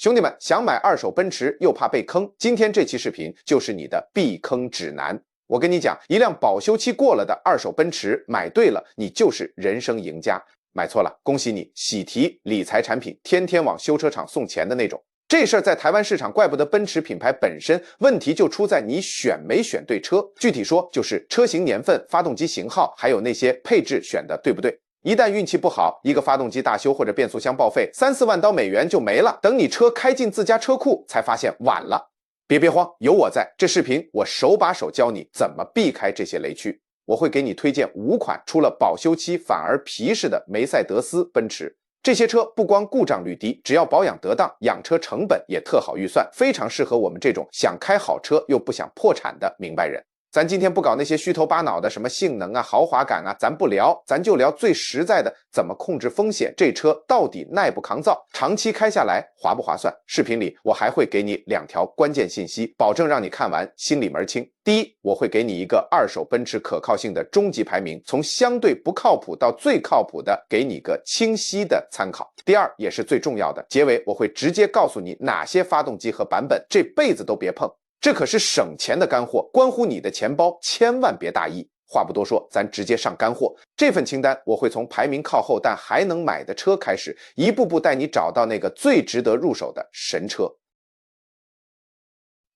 兄弟们，想买二手奔驰又怕被坑，今天这期视频就是你的避坑指南。我跟你讲，一辆保修期过了的二手奔驰，买对了，你就是人生赢家；买错了，恭喜你，喜提理财产品，天天往修车厂送钱的那种。这事儿在台湾市场怪不得奔驰品牌本身，问题就出在你选没选对车。具体说，就是车型年份、发动机型号，还有那些配置选的对不对。一旦运气不好，一个发动机大修或者变速箱报废，3、4万刀美元就没了。等你车开进自家车库，才发现晚了。别慌，有我在，这视频我手把手教你怎么避开这些雷区。我会给你推荐5款出了保修期反而皮实的梅赛德斯奔驰。这些车不光故障率低，只要保养得当，养车成本也特好预算，非常适合我们这种想开好车又不想破产的明白人。咱今天不搞那些虚头巴脑的什么性能啊、豪华感啊，咱不聊，咱就聊最实在的，怎么控制风险，这车到底耐不抗造，长期开下来划不划算。视频里我还会给你2条关键信息，保证让你看完心里门清。第一，我会给你一个二手奔驰可靠性的终极排名，从相对不靠谱到最靠谱的，给你个清晰的参考。第二，也是最重要的，结尾我会直接告诉你哪些发动机和版本这辈子都别碰，这可是省钱的干货，关乎你的钱包，千万别大意。话不多说，咱直接上干货。这份清单我会从排名靠后但还能买的车开始，一步步带你找到那个最值得入手的神车。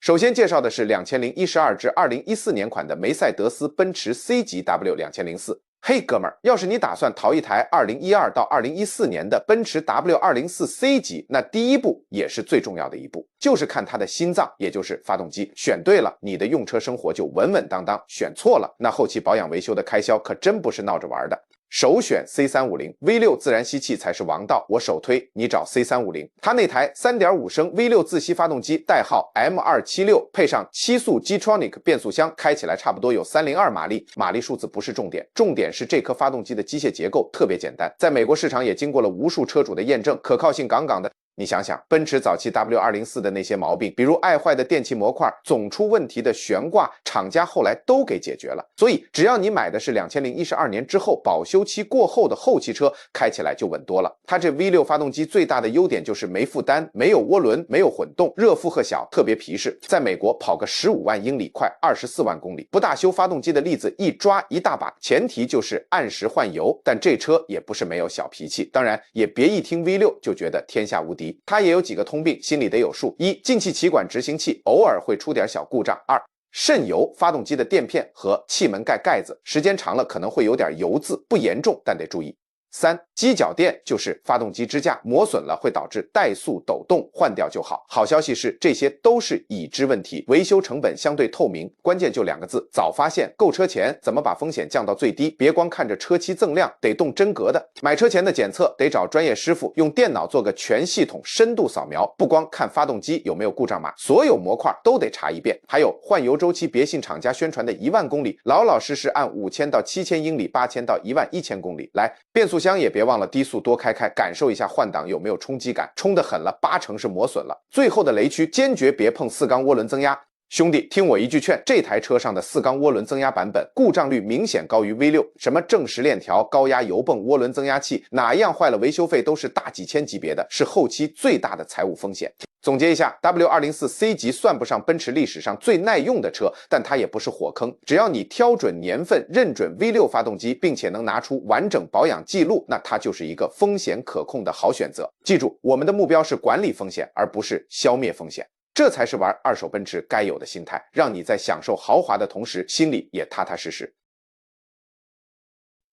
首先介绍的是2012至2014年款的梅赛德斯奔驰 C 级 W2004。嘿，哥们儿，要是你打算淘一台2012到2014年的奔驰 W204C 级，那第一步也是最重要的一步，就是看它的心脏，也就是发动机。选对了，你的用车生活就稳稳当当；选错了，那后期保养维修的开销可真不是闹着玩的。首选 C350 V6 自然吸气才是王道，我首推你找 C350。它那台 3.5 升 V6 自吸发动机代号 M276， 配上7速 G-Tronic 变速箱，开起来差不多有302马力，马力数字不是重点，重点是这颗发动机的机械结构特别简单，在美国市场也经过了无数车主的验证，可靠性杠杠的。你想想，奔驰早期 W204 的那些毛病，比如爱坏的电气模块、总出问题的悬挂，厂家后来都给解决了。所以只要你买的是2012年之后保修期过后的后期车，开起来就稳多了。它这 V6 发动机最大的优点就是没负担，没有涡轮，没有混动，热负荷小，特别皮实。在美国跑个15万英里，快24万公里，不大修发动机的例子一抓一大把，前提就是按时换油。但这车也不是没有小脾气，当然也别一听 V6 就觉得天下无敌。它也有几个通病，心里得有数。一，进气歧管执行器偶尔会出点小故障。二，渗油发动机的垫片和气门盖盖子，时间长了可能会有点油渍，不严重但得注意。三，机脚垫就是发动机支架磨损了会导致怠速抖动，换掉就好。好消息是这些都是已知问题，维修成本相对透明，关键就2个字，早发现。购车前怎么把风险降到最低，别光看着车漆锃亮，得动真格的。买车前的检测得找专业师傅，用电脑做个全系统深度扫描，不光看发动机有没有故障码，所有模块都得查一遍。还有换油周期别信厂家宣传的1万公里，老老实实按5000到7000英里、8000到11000公里来。变速箱也别忘了低速多开开，感受一下换挡有没有冲击感，冲得狠了80%是磨损了。最后的雷区，坚决别碰4缸涡轮增压。兄弟，听我一句劝，这台车上的4缸涡轮增压版本故障率明显高于 V6， 什么正时链条、高压油泵、涡轮增压器，哪一样坏了维修费都是大几千级别的，是后期最大的财务风险。总结一下， W204C 级算不上奔驰历史上最耐用的车，但它也不是火坑，只要你挑准年份，认准 V6 发动机，并且能拿出完整保养记录，那它就是一个风险可控的好选择。记住，我们的目标是管理风险，而不是消灭风险，这才是玩二手奔驰该有的心态，让你在享受豪华的同时，心里也踏踏实实。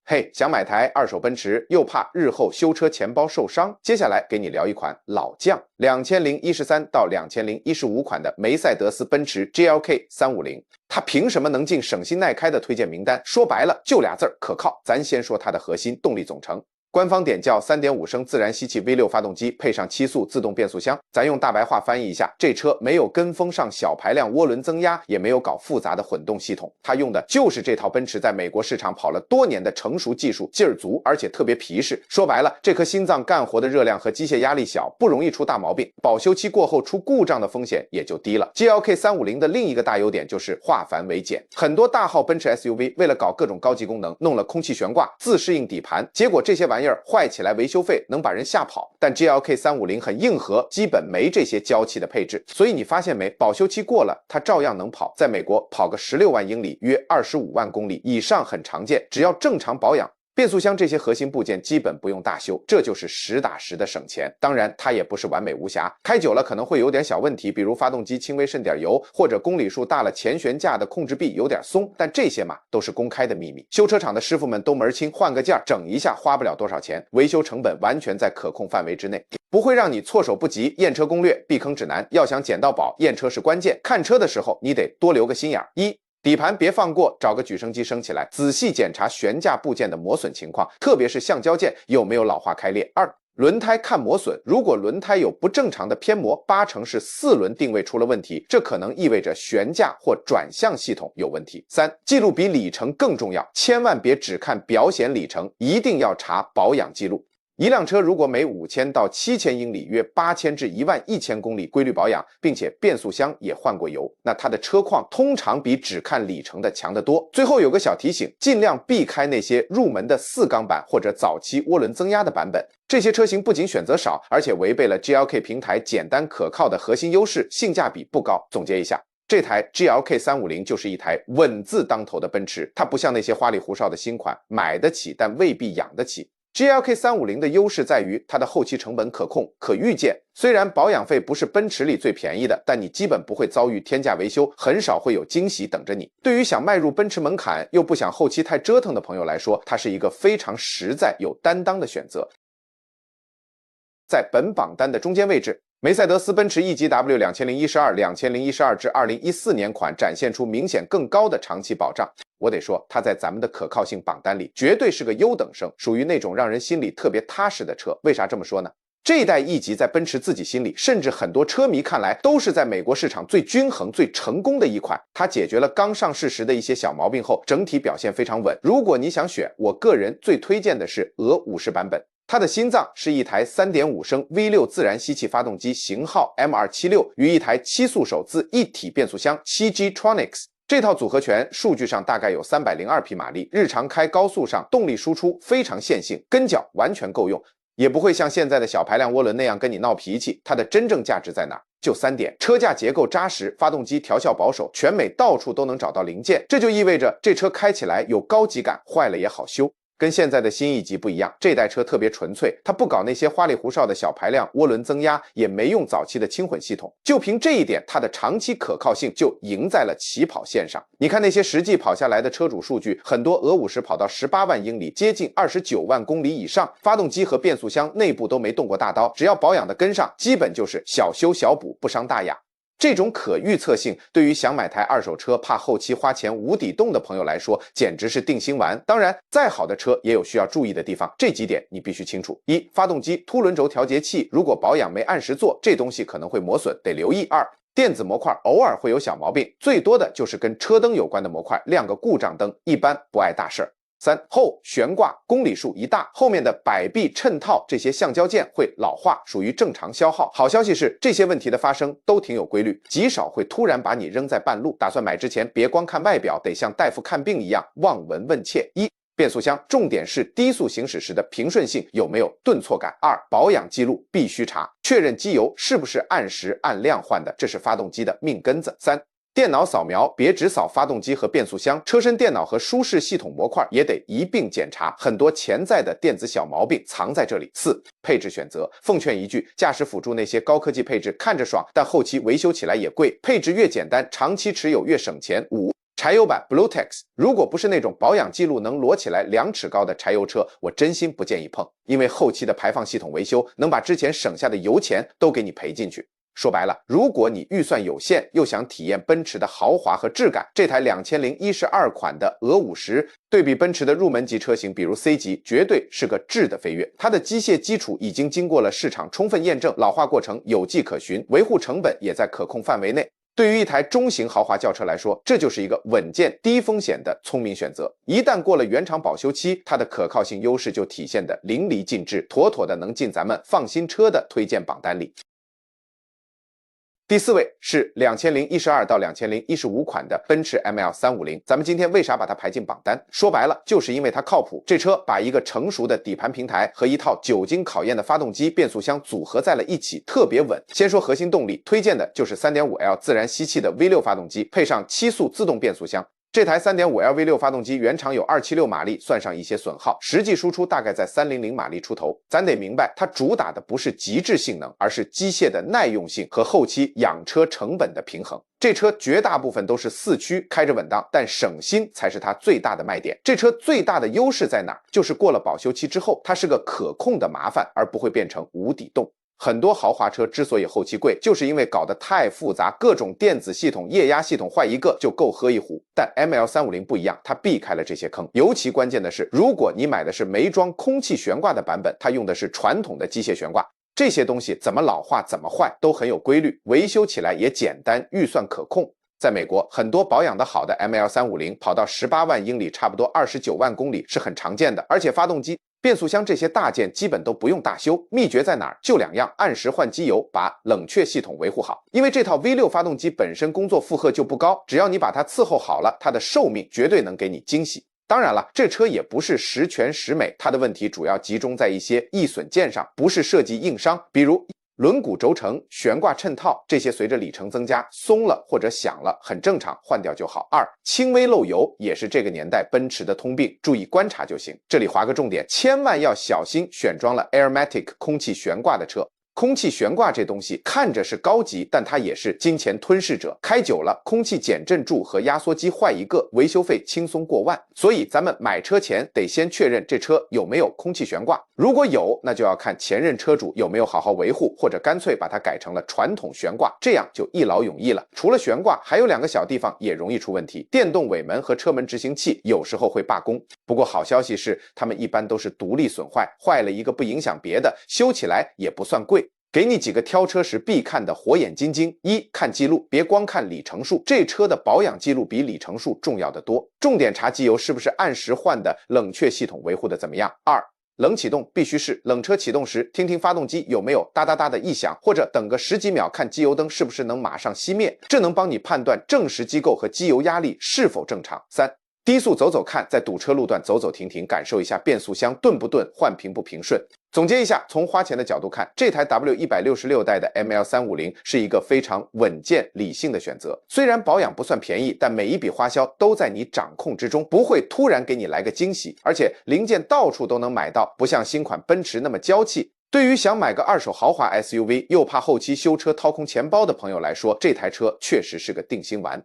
嘿，想买台二手奔驰，又怕日后修车钱包受伤？接下来给你聊一款老将，2013到2015款的梅赛德斯奔驰 GLK 350。它凭什么能进省心耐开的推荐名单？说白了就俩字儿，可靠。咱先说它的核心动力总成。官方点叫 3.5 升自然吸气 V6 发动机，配上7速自动变速箱。咱用大白话翻译一下，这车没有跟风上小排量涡轮增压，也没有搞复杂的混动系统，它用的就是这套奔驰在美国市场跑了多年的成熟技术，劲儿足，而且特别皮实。说白了，这颗心脏干活的热量和机械压力小，不容易出大毛病，保修期过后出故障的风险也就低了。GLK 350的另一个大优点就是化繁为简，很多大号奔驰 SUV 为了搞各种高级功能，弄了空气悬挂、自适应底盘，结果这些玩意意儿坏起来维修费能把人吓跑，但 GLK 350很硬核，基本没这些娇气的配置，所以你发现没，保修期过了它照样能跑，在美国跑个16万英里，约25万公里以上很常见，只要正常保养，变速箱这些核心部件基本不用大修，这就是实打实的省钱。当然它也不是完美无瑕，开久了可能会有点小问题，比如发动机轻微渗点油，或者公里数大了前悬架的控制臂有点松，但这些嘛都是公开的秘密，修车厂的师傅们都门清，换个件整一下花不了多少钱，维修成本完全在可控范围之内，不会让你措手不及。验车攻略避坑指南，要想捡到宝，验车是关键，看车的时候你得多留个心眼。一、底盘别放过，找个举升机升起来，仔细检查悬架部件的磨损情况，特别是橡胶件有没有老化开裂。二、轮胎看磨损，如果轮胎有不正常的偏磨，8成是4轮定位出了问题，这可能意味着悬架或转向系统有问题。三、记录比里程更重要，千万别只看表显里程，一定要查保养记录。一辆车如果每5000到7000英里，约8000至11000公里规律保养，并且变速箱也换过油，那它的车况通常比只看里程的强得多。最后有个小提醒，尽量避开那些入门的4缸版或者早期涡轮增压的版本，这些车型不仅选择少，而且违背了 GLK 平台简单可靠的核心优势，性价比不高。总结一下，这台 GLK 350就是一台稳字当头的奔驰，它不像那些花里胡哨的新款，买得起但未必养得起。GLK 350的优势在于它的后期成本可控、可预见。虽然保养费不是奔驰里最便宜的，但你基本不会遭遇天价维修，很少会有惊喜等着你。对于想迈入奔驰门槛又不想后期太折腾的朋友来说，它是一个非常实在、有担当的选择。在本榜单的中间位置，梅赛德斯奔驰 E GW 2012至2014年款展现出明显更高的长期保障。我得说，它在咱们的可靠性榜单里绝对是个优等生，属于那种让人心里特别踏实的车。为啥这么说呢？这一代 E 级在奔驰自己心里，甚至很多车迷看来，都是在美国市场最均衡、最成功的一款。它解决了刚上市时的一些小毛病后，整体表现非常稳。如果你想选，我个人最推荐的是俄50版本。它的心脏是一台 3.5 升 V6 自然吸气发动机，型号 M276， 与一台7速手自一体变速箱 7G Tronics。这套组合拳数据上大概有302匹马力，日常开高速上动力输出非常线性，跟脚完全够用，也不会像现在的小排量涡轮那样跟你闹脾气。它的真正价值在哪？就3点：车架结构扎实，发动机调校保守，全美到处都能找到零件，这就意味着这车开起来有高级感，坏了也好修。跟现在的新E级不一样，这代车特别纯粹，它不搞那些花里胡哨的小排量涡轮增压，也没用早期的轻混系统，就凭这一点，它的长期可靠性就赢在了起跑线上。你看那些实际跑下来的车主数据，很多俄50跑到18万英里，接近29万公里以上，发动机和变速箱内部都没动过大刀，只要保养的跟上，基本就是小修小补，不伤大雅。这种可预测性对于想买台二手车怕后期花钱无底洞的朋友来说简直是定心丸。当然再好的车也有需要注意的地方，这几点你必须清楚。一、发动机凸轮轴调节器如果保养没按时做，这东西可能会磨损，得留意。二、电子模块偶尔会有小毛病，最多的就是跟车灯有关的模块亮个故障灯，一般不碍大事儿。三、后悬挂公里数一大，后面的摆臂衬套这些橡胶件会老化，属于正常消耗。好消息是，这些问题的发生都挺有规律，极少会突然把你扔在半路。打算买之前，别光看外表，得像大夫看病一样望闻问切。一、变速箱重点是低速行驶时的平顺性有没有顿挫感。二、保养记录必须查，确认机油是不是按时按量换的，这是发动机的命根子。三、电脑扫描别只扫发动机和变速箱，车身电脑和舒适系统模块也得一并检查，很多潜在的电子小毛病藏在这里。四、配置选择，奉劝一句，驾驶辅助那些高科技配置看着爽，但后期维修起来也贵，配置越简单，长期持有越省钱。五、柴油版 Bluetex， 如果不是那种保养记录能摞起来2尺高的柴油车，我真心不建议碰，因为后期的排放系统维修能把之前省下的油钱都给你赔进去。说白了，如果你预算有限，又想体验奔驰的豪华和质感，这台2012款的俄50对比奔驰的入门级车型，比如 C 级，绝对是个质的飞跃。它的机械基础已经经过了市场充分验证，老化过程有迹可循，维护成本也在可控范围内。对于一台中型豪华轿车来说，这就是一个稳健低风险的聪明选择。一旦过了原厂保修期，它的可靠性优势就体现得淋漓尽致，妥妥的能进咱们放心车的推荐榜单里。第4位是2012到2015款的奔驰 ML350，咱们今天为啥把它排进榜单？说白了，就是因为它靠谱。这车把一个成熟的底盘平台和一套久经考验的发动机、变速箱组合在了一起，特别稳。先说核心动力，推荐的就是 3.5L 自然吸气的 V6 发动机，配上7速自动变速箱。这台 3.5L V6 发动机原厂有276马力，算上一些损耗，实际输出大概在300马力出头。咱得明白，它主打的不是极致性能，而是机械的耐用性和后期养车成本的平衡。这车绝大部分都是4驱，开着稳当，但省心才是它最大的卖点。这车最大的优势在哪儿？就是过了保修期之后，它是个可控的麻烦，而不会变成无底洞。很多豪华车之所以后期贵，就是因为搞得太复杂，各种电子系统、液压系统坏一个就够喝一壶。但 ML350 不一样，它避开了这些坑。尤其关键的是，如果你买的是没装空气悬挂的版本，它用的是传统的机械悬挂，这些东西怎么老化怎么坏都很有规律，维修起来也简单，预算可控。在美国，很多保养的好的 ML350 跑到18万英里，差不多29万公里是很常见的，而且发动机、变速箱这些大件基本都不用大修，秘诀在哪儿？就2样：按时换机油，把冷却系统维护好。因为这套 V6 发动机本身工作负荷就不高，只要你把它伺候好了，它的寿命绝对能给你惊喜。当然了，这车也不是十全十美，它的问题主要集中在一些易损件上，不是设计硬伤，比如轮毂轴承、悬挂衬套这些随着里程增加松了或者响了，很正常，换掉就好。2. 轻微漏油也是这个年代奔驰的通病，注意观察就行。这里划个重点，千万要小心选装了 Airmatic 空气悬挂的车。空气悬挂这东西看着是高级，但它也是金钱吞噬者。开久了，空气减震柱和压缩机坏一个，维修费轻松过万。所以咱们买车前得先确认这车有没有空气悬挂，如果有，那就要看前任车主有没有好好维护，或者干脆把它改成了传统悬挂，这样就一劳永逸了。除了悬挂，还有2个小地方也容易出问题，电动尾门和车门执行器有时候会罢工。不过好消息是，它们一般都是独立损坏，坏了一个不影响别的，修起来也不算贵。给你几个挑车时必看的火眼金睛：一、看记录，别光看里程数，这车的保养记录比里程数重要的多。重点查机油是不是按时换的，冷却系统维护的怎么样。2、冷启动必须是冷车启动时，听听发动机有没有哒哒哒的异响，或者等个10几秒看机油灯是不是能马上熄灭，这能帮你判断正时机构和机油压力是否正常。3、低速走走看，在堵车路段走走停停，感受一下变速箱顿不顿，换平不平顺。总结一下，从花钱的角度看，这台 W166 代的 ML350 是一个非常稳健理性的选择。虽然保养不算便宜，但每一笔花销都在你掌控之中，不会突然给你来个惊喜，而且零件到处都能买到，不像新款奔驰那么娇气。对于想买个二手豪华 SUV 又怕后期修车掏空钱包的朋友来说，这台车确实是个定心丸。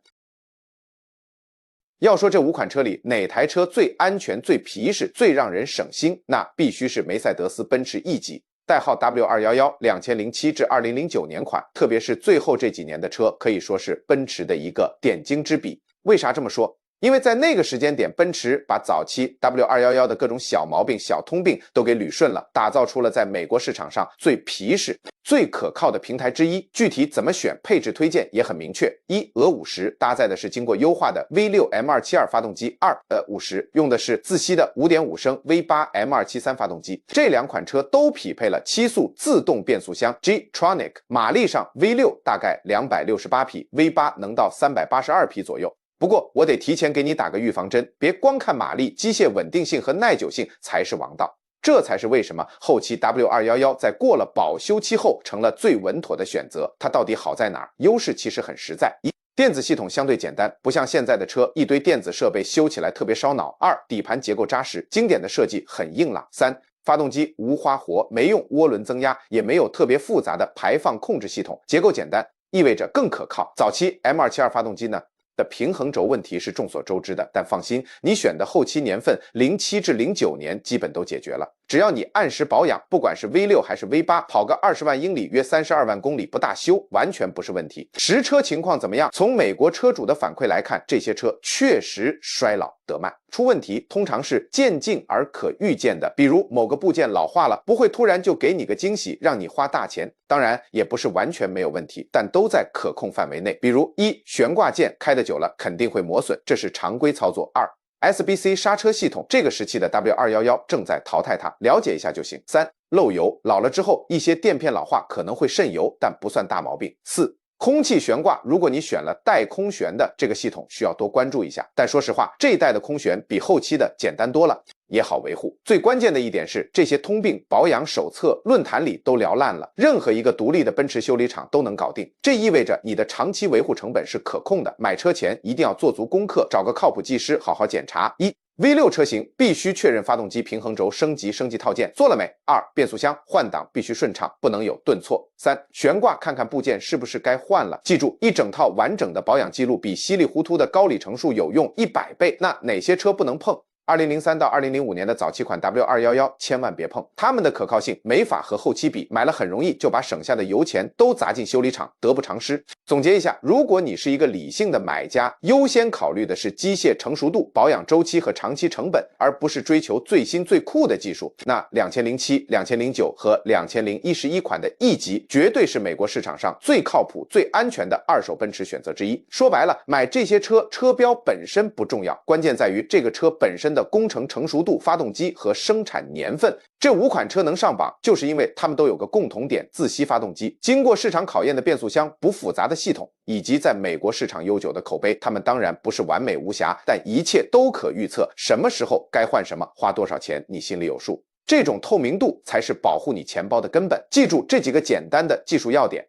要说这5款车里哪台车最安全、最皮实、最让人省心，那必须是梅赛德斯奔驰 E 级，代号 W211 2007至2009年款，特别是最后这几年的车，可以说是奔驰的一个点睛之笔。为啥这么说？因为在那个时间点，奔驰把早期 W211 的各种小毛病、小通病都给捋顺了，打造出了在美国市场上最皮实、最可靠的平台之一。具体怎么选，配置推荐也很明确：一、俄50搭载的是经过优化的 V6 M272 发动机；250用的是自吸的 5.5 升 V8 M273 发动机。这2款车都匹配了7速自动变速箱 G-Tronic， 马力上 V6 大概268匹， V8 能到382匹左右。不过我得提前给你打个预防针，别光看马力，机械稳定性和耐久性才是王道。这才是为什么后期 W211 在过了保修期后成了最稳妥的选择。它到底好在哪儿？优势其实很实在：一、电子系统相对简单，不像现在的车一堆电子设备修起来特别烧脑；二、底盘结构扎实，经典的设计很硬朗；三、发动机无花活，没用涡轮增压，也没有特别复杂的排放控制系统，结构简单，意味着更可靠。早期 M272 发动机呢的平衡轴问题是众所周知的，但放心，你选的后期年份07至09年基本都解决了。只要你按时保养，不管是 V6 还是 V8， 跑个20万英里约32万公里不大修，完全不是问题。实车情况怎么样？从美国车主的反馈来看，这些车确实衰老得慢，出问题通常是渐进而可预见的，比如某个部件老化了，不会突然就给你个惊喜，让你花大钱。当然也不是完全没有问题，但都在可控范围内。比如一、悬挂件开得久了肯定会磨损，这是常规操作；二、SBC 刹车系统，这个时期的 W211 正在淘汰它，了解一下就行。三、漏油，老了之后一些垫片老化可能会渗油，但不算大毛病。四、空气悬挂，如果你选了带空悬的这个系统，需要多关注一下。但说实话，这一代的空悬比后期的简单多了，也好维护。最关键的一点是，这些通病保养手册、论坛里都聊烂了，任何一个独立的奔驰修理厂都能搞定。这意味着你的长期维护成本是可控的。买车前一定要做足功课，找个靠谱技师好好检查。V6 车型必须确认发动机平衡轴升级套件做了没？2. 变速箱换挡必须顺畅，不能有顿挫。3. 悬挂看看部件是不是该换了。记住，一整套完整的保养记录比稀里糊涂的高里程数有用100倍。那哪些车不能碰？2003到2005年的早期款 W211千万别碰，它们的可靠性没法和后期比，买了很容易就把省下的油钱都砸进修理厂，得不偿失。总结一下，如果你是一个理性的买家，优先考虑的是机械成熟度、保养周期和长期成本，而不是追求最新最酷的技术，那2007、2009和2011款的 E 级绝对是美国市场上最靠谱、最安全的二手奔驰选择之一。说白了，买这些车，车标本身不重要，关键在于这个车本身的工程成熟度、发动机和生产年份。这5款车能上榜，就是因为它们都有个共同点：自吸发动机，经过市场考验的变速箱，不复杂的系统，以及在美国市场悠久的口碑。它们当然不是完美无瑕，但一切都可预测，什么时候该换什么，花多少钱，你心里有数。这种透明度才是保护你钱包的根本。记住这几个简单的技术要点：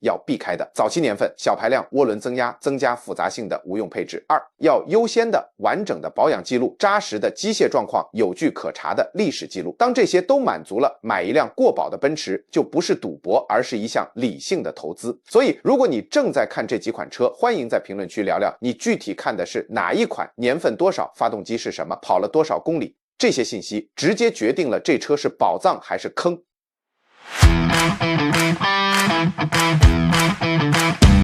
要避开的早期年份小排量涡轮增压增加复杂性的无用配置。2. 要优先的完整的保养记录，扎实的机械状况，有据可查的历史记录。当这些都满足了，买一辆过保的奔驰就不是赌博，而是一项理性的投资。所以如果你正在看这几款车，欢迎在评论区聊聊你具体看的是哪一款，年份多少，发动机是什么，跑了多少公里。这些信息直接决定了这车是宝藏还是坑。